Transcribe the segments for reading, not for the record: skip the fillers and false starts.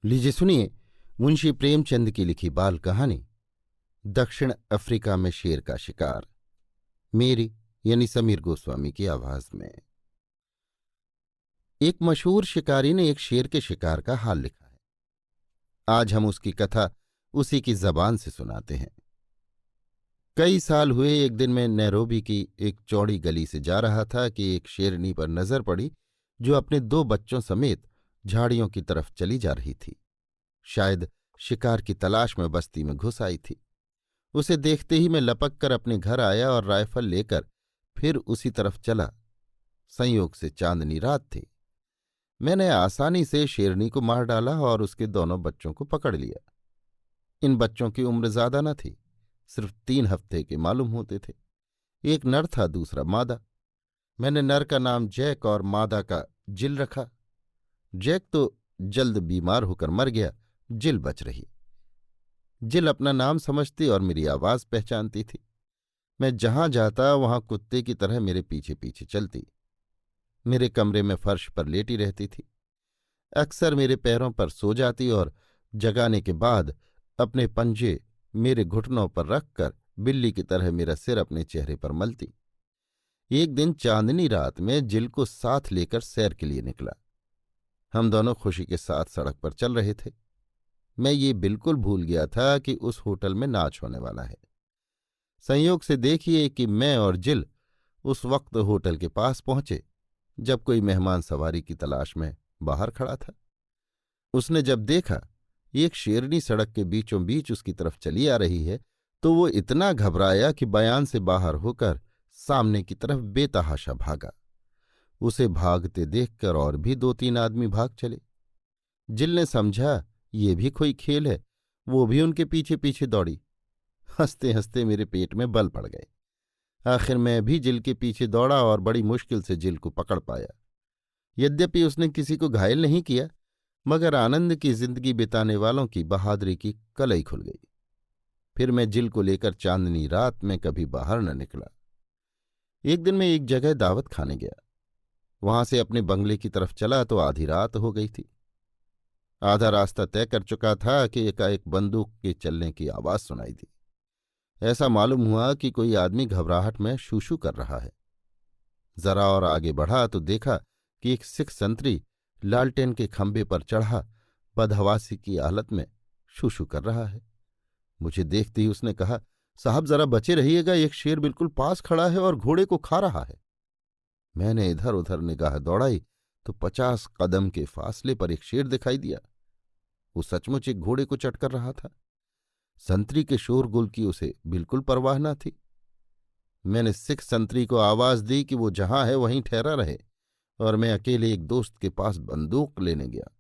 लीजिए सुनिए मुंशी प्रेमचंद की लिखी बाल कहानी दक्षिण अफ्रीका में शेर का शिकार। मेरी यानी समीर गोस्वामी की आवाज में। एक मशहूर शिकारी ने एक शेर के शिकार का हाल लिखा है। आज हम उसकी कथा उसी की जबान से सुनाते हैं। कई साल हुए एक दिन मैं नैरोबी की एक चौड़ी गली से जा रहा था कि एक शेरनी पर नजर पड़ी जो अपने 2 बच्चों समेत झाड़ियों की तरफ चली जा रही थी। शायद शिकार की तलाश में बस्ती में घुस आई थी। उसे देखते ही मैं लपक कर अपने घर आया और राइफल लेकर फिर उसी तरफ चला। संयोग से चांदनी रात थी। मैंने आसानी से शेरनी को मार डाला और उसके दोनों बच्चों को पकड़ लिया। इन बच्चों की उम्र ज्यादा न थी, सिर्फ 3 हफ्ते के मालूम होते थे। एक नर था, दूसरा मादा। मैंने नर का नाम जैक और मादा का जिल रखा। जैक तो जल्द बीमार होकर मर गया, जिल बच रही। जिल अपना नाम समझती और मेरी आवाज पहचानती थी। मैं जहां जाता वहां कुत्ते की तरह मेरे पीछे पीछे चलती। मेरे कमरे में फर्श पर लेटी रहती थी। अक्सर मेरे पैरों पर सो जाती और जगाने के बाद अपने पंजे मेरे घुटनों पर रखकर बिल्ली की तरह मेरा सिर अपने चेहरे पर मलती। एक दिन चांदनी रात में जिल को साथ लेकर सैर के लिए निकला। हम दोनों खुशी के साथ सड़क पर चल रहे थे। मैं ये बिल्कुल भूल गया था कि उस होटल में नाच होने वाला है। संयोग से देखिए कि मैं और जिल उस वक्त होटल के पास पहुंचे जब कोई मेहमान सवारी की तलाश में बाहर खड़ा था। उसने जब देखा एक शेरनी सड़क के बीचों बीच उसकी तरफ चली आ रही है तो वो इतना घबराया कि बयान से बाहर होकर सामने की तरफ बेतहाशा भागा। उसे भागते देखकर और भी 2-3 आदमी भाग चले। जिल ने समझा ये भी कोई खेल है, वो भी उनके पीछे पीछे दौड़ी। हंसते हंसते मेरे पेट में बल पड़ गए। आखिर मैं भी जिल के पीछे दौड़ा और बड़ी मुश्किल से जिल को पकड़ पाया। यद्यपि उसने किसी को घायल नहीं किया, मगर आनंद की जिंदगी बिताने वालों की बहादुरी की कलई खुल गई। फिर मैं जिल को लेकर चांदनी रात में कभी बाहर न निकला। एक दिन मैं एक जगह दावत खाने गया। वहां से अपने बंगले की तरफ चला तो आधी रात हो गई थी। आधा रास्ता तय कर चुका था कि एकाएक बंदूक के चलने की आवाज सुनाई दी। ऐसा मालूम हुआ कि कोई आदमी घबराहट में शूशू कर रहा है। जरा और आगे बढ़ा तो देखा कि एक सिख संतरी लालटेन के खंभे पर चढ़ा बदहवासी की हालत में शूशू कर रहा है। मुझे देखते ही उसने कहा, साहब जरा बचे रहिएगा, एक शेर बिल्कुल पास खड़ा है और घोड़े को खा रहा है। मैंने इधर उधर निगाह दौड़ाई तो 50 कदम के फासले पर एक शेर दिखाई दिया। वो सचमुच एक घोड़े को चट कर रहा था। संतरी के शोरगुल की उसे बिल्कुल परवाह न थी। मैंने सिख संतरी को आवाज दी कि वो जहां है वहीं ठहरा रहे और मैं अकेले एक दोस्त के पास बंदूक लेने गया।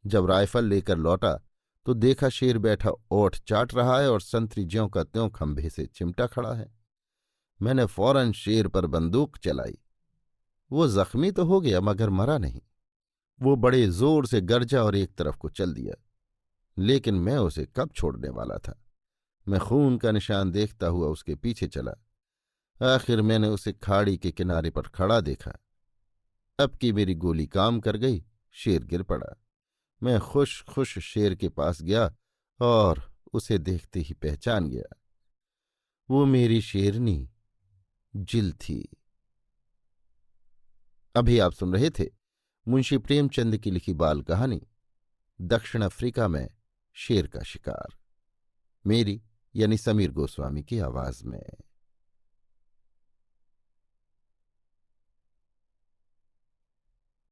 जब राइफल लेकर लौटा तो देखा शेर बैठा ओठ चाट रहा है और संतरी ज्यों का त्यों खंभे से चिमटा खड़ा है। मैंने फौरन शेर पर बंदूक चलाई। वो जख्मी तो हो गया मगर मरा नहीं। वो बड़े जोर से गरजा और एक तरफ को चल दिया, लेकिन मैं उसे कब छोड़ने वाला था। मैं खून का निशान देखता हुआ उसके पीछे चला। आखिर मैंने उसे खाड़ी के किनारे पर खड़ा देखा। अब की मेरी गोली काम कर गई। शेर गिर पड़ा। मैं खुश खुश शेर के पास गया और उसे देखते ही पहचान गया। वो मेरी शेरनी जिल थी। अभी आप सुन रहे थे मुंशी प्रेमचंद की लिखी बाल कहानी दक्षिण अफ्रीका में शेर का शिकार। मेरी यानी समीर गोस्वामी की आवाज में।